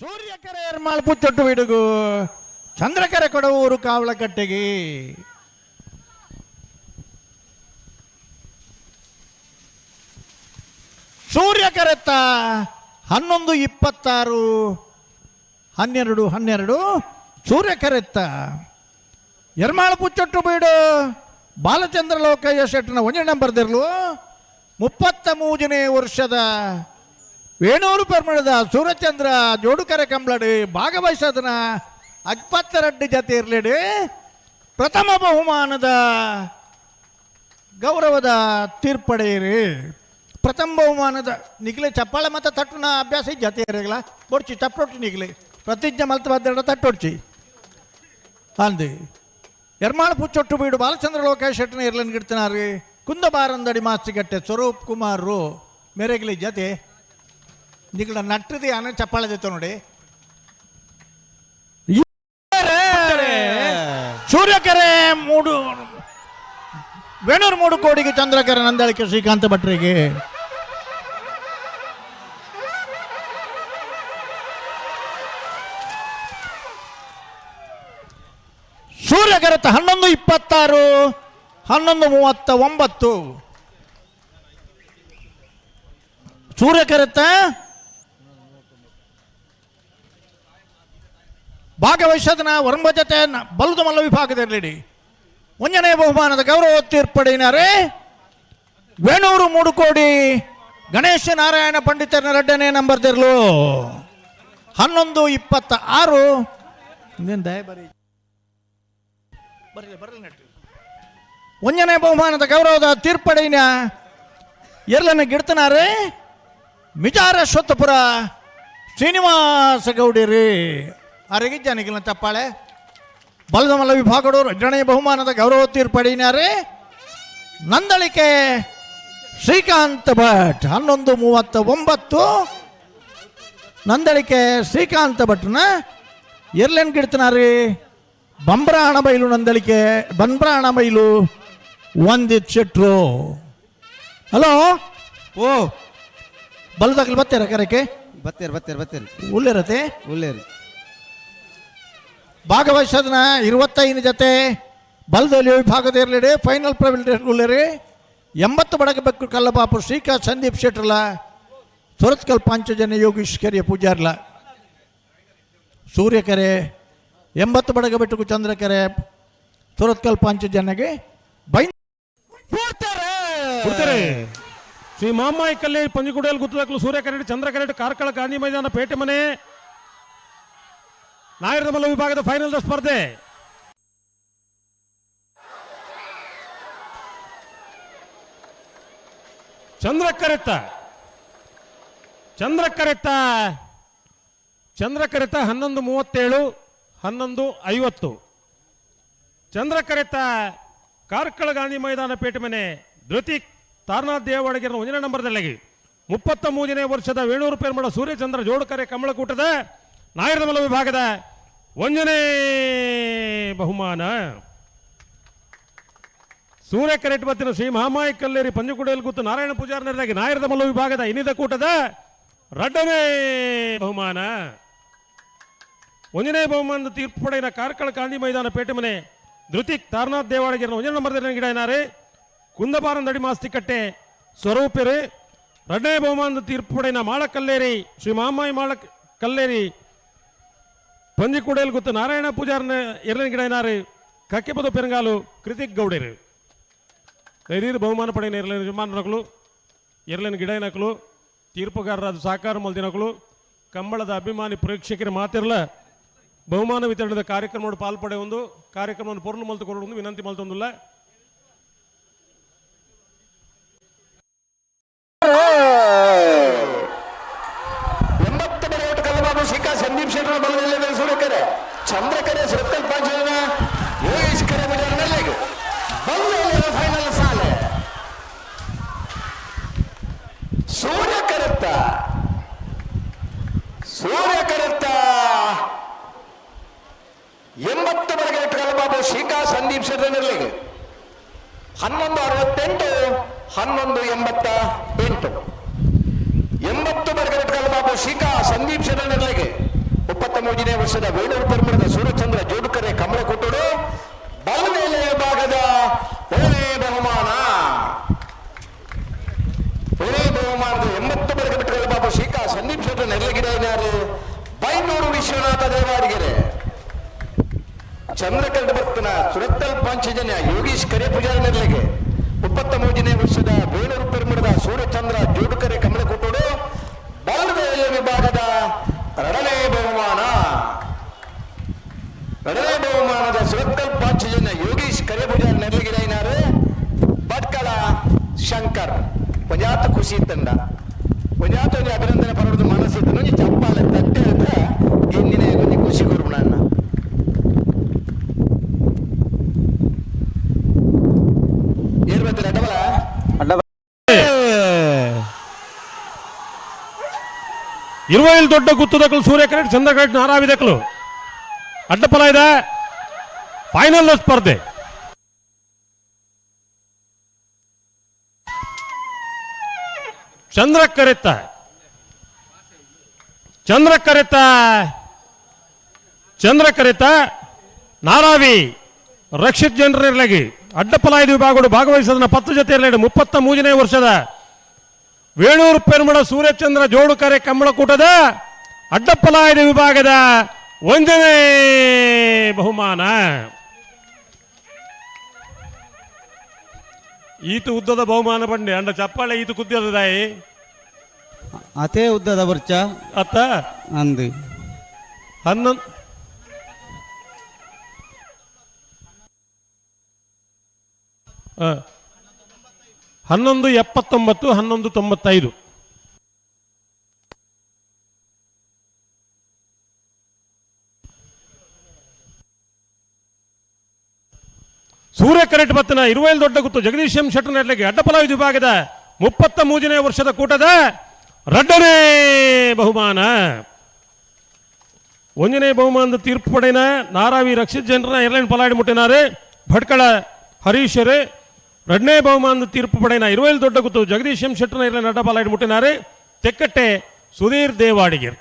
ಸೂರ್ಯಕೆರೆ ಎರ್ಮಾಳ್ ಪುಚ್ಚೊಟ್ಟು ಬಿಡುಗು ಚಂದ್ರಕೆರೆ ಕೊಡವೂರು ಕಾವಲಕಟ್ಟೆಗೆ ಸೂರ್ಯಕೆರೆತ್ತ 11:26 ಸೂರ್ಯಕೆರೆತ್ತ ಎರ್ಮಾಳ್ ಪುಚ್ಚೊಟ್ಟು ಬೀಡು ಬಾಲಚಂದ್ರ ಲೋಕಯ್ಯ ಶೆಟ್ಟನ 1 ನಂಬರ್ದಿರ್ಲು 33ನೇ ವರ್ಷದ ವೇಣೂರು ಪೆರ್ಮಳದ ಸೂರ್ಯಚಂದ್ರ ಜೋಡುಕರೆ ಕಂಬಳಡಿ ಭಾಗವಹಿಸೋದನ 22 ಜತೆ ಇರಲಿಡಿ ಪ್ರಥಮ ಬಹುಮಾನದ ಗೌರವದ ತೀರ್ಪಡೆಯಿರಿ. ಪ್ರಥಮ ಬಹುಮಾನದ ನಿಗ್ಲೆ ಚಪ್ಪಾಳೆ ಮತ್ತು ತಟ್ಟುನ ಅಭ್ಯಾಸ ಜತೆ ಇರಲ್ಲ ಬೊಡ್ಚಿ ಚಪ್ಪೊಟ್ಟು ನಿಗ್ಲೆ ಪ್ರತಿಜ್ಞೆ ಮಲ್ತ ಬದ್ದ ತಟ್ಟೊಡ್ಚಿ ಅಂದು ಎರ್ಮಾಳ್ ಪುಚ್ಚೊಟ್ಟು ಬೀಡು ಬಾಲಚಂದ್ರ ಲೋಕೇಶ್ ಶೆಟ್ಟನ ಇರ್ಲನ್ ಗಿಡ್ತಿನಾರಿ ಕುಂದಬಾರಂದಡಿ ಮಾಸ್ತಿಗಟ್ಟೆ ಸ್ವರೂಪ್ ಕುಮಾರ್ ಮೇರೆಗ್ಲಿ ಜತೆ ನಿಗಳ ನಟ್ಟದಿ ಆನೆ ಚಪ್ಪಾಳೆ ಜೊತೆ ನೋಡಿ ಸೂರ್ಯಕೆರೆ ವೇಣೂರು 3 ಕೋಡಿಗೆ ಚಂದ್ರಕೆರೆ ನಂದಳಿಕೆ ಶ್ರೀಕಾಂತ ಭಟ್ರಿಗೆ ಸೂರ್ಯಕೆರೆ 11:26 11:39 ಸೂರ್ಯಕೆರೆತ್ತ ಭಾಗವಹಿಸೋದನ ಒರಂಬ ಜತೆ ಬಲದ ಮಲ್ಲ ವಿಭಾಗದಲ್ಲಿಡಿ 1ನೇ ಬಹುಮಾನದ ಗೌರವ ತೀರ್ಪಡಿನಾರೆ ವೇಣೂರು 3 ಕೋಡಿ ಗಣೇಶ ನಾರಾಯಣ ಪಂಡಿತರನ 2ನೇ ನಂಬರ್ದಿರ್ಲು 11:26 ಬರಲಿ 1ನೇ ಬಹುಮಾನದ ಗೌರವದ ತೀರ್ಪಡಿನ ಎರ್ಲನ್ನು ಗಿಡ್ತನಾರೆ ಮಿಜಾರ ಶ್ವತ್ತಪುರ ಶ್ರೀನಿವಾಸ ಗೌಡಿರಿ ಅರಗಿಜ್ಜ ನಿಖಿಲ ಚಪ್ಪಾಳೆ ಬಲದ ಮಲ್ಲ ವಿಭಾಗಡು 2ನೇ ಬಹುಮಾನದ ಗೌರವ ತೀರ್ಪಡಿನಾರೆ ನಂದಳಿಕೆ ಶ್ರೀಕಾಂತ ಭಟ್ 11:39 ನಂದಳಿಕೆ ಶ್ರೀಕಾಂತ ಭಟ್ನ ಎರ್ಲೆನ್ ಗಿಡ್ತನಾರಿ ಬಂಬ್ರಾಣ ಬೈಲು ನಂದಳಿಕೆ ಬಂಬ್ರಾಣ ಬೈಲು ಒಂದಿತ್ ಶೆಟ್ರು. ಹಲೋ ಓ ಬಲದಾಗಲಿ ಬತ್ತೀರ ಕರೆಕೆ ಬತ್ತೇರಿ ಉಳ್ಳೇರತೆ ಉಳ್ಳೇರಿ ಭಾಗವಹಿಸೋದನ್ನ 25 ಜತೆ ಬಲದಲ್ಲಿ ವಿಭಾಗದ ಇರಲಿಡೆ ಫೈನಲ್ ಪ್ರೈವೇಟ್ ಉಳ್ಳೇರಿ 80 ಬಡಗಬೇಕು ಕಲ್ಲಬಾಪು ಶ್ರೀಕಾಂತ್ ಸಂದೀಪ್ ಶೆಟ್ರಲ ಸುರತ್ಕಲ್ ಪಾಂಚಜನ್ಯ ಯೋಗೀಶ್ ಕೆರೆಯ ಪೂಜಾರ್ಲ ಸೂರ್ಯಕೆರೆ 80 ಬಡಗಬೆಟ್ಟುಕು ಚಂದ್ರಕೆರೆ ಸುರತ್ಕಲ್ ಪಾಂಚಜನ್ಯಗೆ ಶ್ರೀ ಮಾಮಾಯಿ ಕಲ್ಲೇರಿ ಪಂಜಿಗುಡಿಯಲ್ಲಿ ಗುತ್ತಲಕ್ಕಲು ಸೂರ್ಯಕೆರೆ ಚಂದ್ರಕೆರೆ ಕಾರ್ಕಳ ಗಾಂಧಿ ಮೈದಾನ ಪೇಟೆ ಮನೆ ನಾಯರದ ಮಲ್ಲ ವಿಭಾಗದ ಫೈನಲ್ ಸ್ಪರ್ಧೆ ಚಂದ್ರಕೆರೆತ್ತ 11:37 11:50 ಚಂದ್ರಕೆರೆತ್ತ ಕಾರ್ಕಳ ಗಾಂಧಿ ಮೈದಾನ ಪೇಟೆ ಮನೆ ಧೃತಿಕ್ ತಾರನಾಥ್ ದೇವಡಿಗೆರ 1ನೇ ನಂಬರ್ದಲ್ಲಿ 33ನೇ ವರ್ಷದ ವೇಣೂರು ಪೆರ್ಮಳ ಸೂರ್ಯಚಂದ್ರ ಜೋಡುಕರೆ ಕಮಲಕೂಟದ ನಾಯರದ ಮಲ್ಲ ವಿಭಾಗದ 1ನೇ ಬಹುಮಾನ ಸೂರ್ಯಕೆರೆ ಬತ್ತಿನ ಶ್ರೀ ಮಹಾಮಾಯಿ ಕಲ್ಲೇರಿ ಪಂಜುಗುಡಿಯಲ್ಲಿ ಗುತ್ತು ನಾರಾಯಣ ಪೂಜಾರ ನೆರದಾಗಿ ನಾಯರದ ಮಲ್ಲ ವಿಭಾಗದ ಇನ್ನಿದ ಕೂಟದ 2ನೇ ಬಹುಮಾನ 1ನೇ ಬಹುಮಾನದ ತೀರ್ಪು ಪಡೆಯಿನ ಕಾರ್ಕಳ ಗಾಂಧಿ ಮೈದಾನ ಪೇಟೆ ಮನೆ ಧೃತಿಕ್ ತಾರನಾಥ್ ದೇವಾಡಿಗೆರ 1ನೇ ನಂಬರ್ದಲ್ಲಿ ಗಿಡನಾರೆ ಕುಂದಬಾರಂದಡಿ ಮಾಸ್ತಿಕಟ್ಟೆ ಸ್ವರೂಪಿರು 2ನೇ ಬಹುಮಾನದ ತೀರ್ಪು ಪಡೆಯಿನ ಮಾಳ ಕಲ್ಲೇರಿ ಶ್ರೀ ಮಹಾಮಾಯಿ ಮಾಳ ಕಲ್ಲೇರಿ ಪಂಜಿಕೂಡೆಯಲ್ಲಿ ಗೊತ್ತು ನಾರಾಯಣ ಪೂಜಾರನ ಎರಡನೇ ಗಿಡನಾರು ಕಕ್ಕೆಪದ ಪೆರಂಗಾಲು ಕೃತಿಕ್ ಗೌಡರು ಧೈರ್ಯ ಬಹುಮಾನ ಪಡೆಯಿನ ಎರಡನೇ ಯಜಮಾನರು ಎರಡನೇ ಗಿಡನಕಲು ತೀರ್ಪುಗಾರರಾದ ಸಹಕಾರ ಮಲ್ದಿನಕಲು ಕಂಬಳದ ಅಭಿಮಾನಿ ಪ್ರೇಕ್ಷಕರ ಮಾತಿರಲ ಬಹುಮಾನ ವಿತರಣದ ಕಾರ್ಯಕ್ರಮ ಪಾಲ್ಪಡೆ ಒಂದು ಕಾರ್ಯಕ್ರಮವನ್ನು ಪೂರ್ಣ ಮಲ್ತುಕೊಂಡು ವಿನಂತಿ ಮಲ್ತೊಂದಿಲ್ಲ. ಸಂದೀಪ್ ಶೆಟ್ಟರ ಬಲದಲ್ಲಿ ಸೂರ್ಯಕೆರೆ ಚಂದ್ರಕೆರೆ ಸುರತ್ಕಲ್ ಪಾಂಚಜನ್ಯ ಯೋಗೇಶ್ ಕೆರೆ ಬಜಾರ್ನಲ್ಲಿ ಬಲದಲ್ಲಿ ಫೈನಲ್ ಸಾಲೆ ಸೂರ್ಯಕೆರೆತ್ತ 80 ಬಡಗರೆ ಕಲ್ಲಬಾಬು ಶ್ರೀಕಾ ಸಂದೀಪ್ ಶೆಟ್ಟರ್ನಲ್ಲಿ 11:68 11:88 80 ಬಡಗರೆ ಕಲ್ಲಬಾಬು ಶ್ರೀಕಾ ಸಂದೀಪ್ ಶೆಟ್ಟರ್ನಲ್ಲಿ 23ನೇ ವರ್ಷದ ವೇಣೂರು ಪರಿಮಳದ ಸೂರ್ಯಚಂದ್ರ ಜೋಡುಕರೆ ಕಮಲ ಕೊಟ್ಟರು ಬಲಮೇಲೆ ವಿಭಾಗದ ಎರಡನೇ ಬಹುಮಾನ. ಎರಡನೇ ಬಹುಮಾನದ 80 ವರ್ಗ ಮೀಟರ್ ಬಾಬು ಶ್ರೀಕಾ ಸಂದೀಪ್ ಶೆಟ್ಟಿ ನೆರಳಗಿರಿಯಾರು ಬೈನೂರು ವಿಶ್ವನಾಥ ದೇವಾಡಿಗೆರೆ. ಚಂದ್ರಕಂಡ ಭಕ್ತನ ಸುರತ್ತಲ್ ಪಂಚಜನ್ಯ ಯೋಗೀಶ್ ಕರೆ ಪೂಜಾರಿ ನೆರಳಿಗೆ 33ನೇ ವರ್ಷದ ವೇಣೂರು ಪರಿಮಳದ ಸೂರ್ಯಚಂದ್ರ ಜೋಡುಕರೆ ಕಮಲ ಕೊಟ್ಟರು ಬಲಮೇಲೆ ವಿಭಾಗದ ಎರಡನೇ ಬಹುಮಾನ. ಎರಡನೇ ಬಹುಮಾನದ ಸುರತ್ತಲ್ ಪಾಂಚಜನ್ಯ ಯೋಗೀಶ್ ಕರೆ ಪೂಜಾರಿ ನೆರಳಿಗಿರಿಯಾರು ಭಟ್ಕಳ ಶಂಕರ್ ಪಂಜಾತ ಖುಷಿ ತಂಡ ಪಂಜಾತ ಅಭಿನಂದನೆ ಪರವದು ಮನಸ್ಸಿತ್ತು ನುಂಜಿ ಚಪ್ಪಾಲ ತಟ್ಟೆ ಅಂತ ಇಂದಿನ ನುಂಜಿ ಖುಷಿ ಕೊರ್ಬಣ ಅಣ್ಣ. ಏನ್ ಬರ್ತಾರೆ ಅಡ್ಡಬಲ ಇರುವೈಲ್ ದೊಡ್ಡ ಗುತ್ತುದಕ್ಕಲು ಸೂರ್ಯ ಕ್ರೆಡಿಟ್ ಚಂದ ಕ್ರೆಡಿಟ್ ನಾರಾವಿದಕ್ಕಲು ಅಡ್ಡಫಲ ಇದೆ. ಫೈನಲ್ ಸ್ಪರ್ಧೆ ಚಂದ್ರ ಕರೆತ ನಾರಾವಿ ರಕ್ಷಿತ್ ಜನರಿರಲಾಗಿ ಅಡ್ಡಫಲ 5 ವಿಭಾಗಗಳು ಭಾಗವಹಿಸಿದ 10 ಜೊತೆ 33ನೇ ವರ್ಷದ ವೇಣೂರು ಪೆರುಮಳ ಸೂರ್ಯಚಂದ್ರ ಜೋಡುಕರೆ ಕಂಬಳಕೂಟದ ಅಡ್ಡಫಲ 5 ವಿಭಾಗದ 1ನೇ ಬಹುಮಾನ. ಈತ ಉದ್ದದ ಬಹುಮಾನ ಬಂಡೆ ಅಂಡ ಚಪ್ಪಾಳೆ ಈತ ಕುದ್ದಿದಾಯಿ ಅತೇ ಉದ್ದದ ಬರ್ಚ ಅತ್ತ ಅಂದು 1179 1195 ಸೂರ್ಯ ಕರೆಟ್ ಬತ್ತನ ಇರುವೈಲ್ ದೊಡ್ಡ ಗುತ್ತು ಜಗದೀಶ್ ಎಂ ಶೆಟ್ಟರ್ ನೆರಳಿಗೆ ಅಡ್ಡಫಲ 5 ವಿಭಾಗದ 33ನೇ ವರ್ಷದ ಕೂಟದ 2ನೇ ಬಹುಮಾನ. 1ನೇ ಬಹುಮಾನದ ತೀರ್ಪು ಪಡೆನ ನಾರಾವಿ ರಕ್ಷಿತ್ ಜನರ ಏರ್ಲೈನ್ ಪಲಾಡಿ ಮುಟ್ಟಿನಾರೆ ಭಟ್ಕಳ ಹರೀಶರು. 2ನೇ ಬಹುಮಾನದ ತೀರ್ಪು ಪಡೆನ ಇರುವೈಲ್ ದೊಡ್ಡ ಗುತ್ತು ಜಗದೀಶ್ ಎಂ ಶೆಟ್ಟರ್ ಏರ್ಲೈನ್ ಅಡ್ಡಫಲ ಮುಟ್ಟಿನಾರೆ ತೆಕ್ಕಟ್ಟೆ ಸುಧೀರ್ ದೇವಾಡಿಗರ್.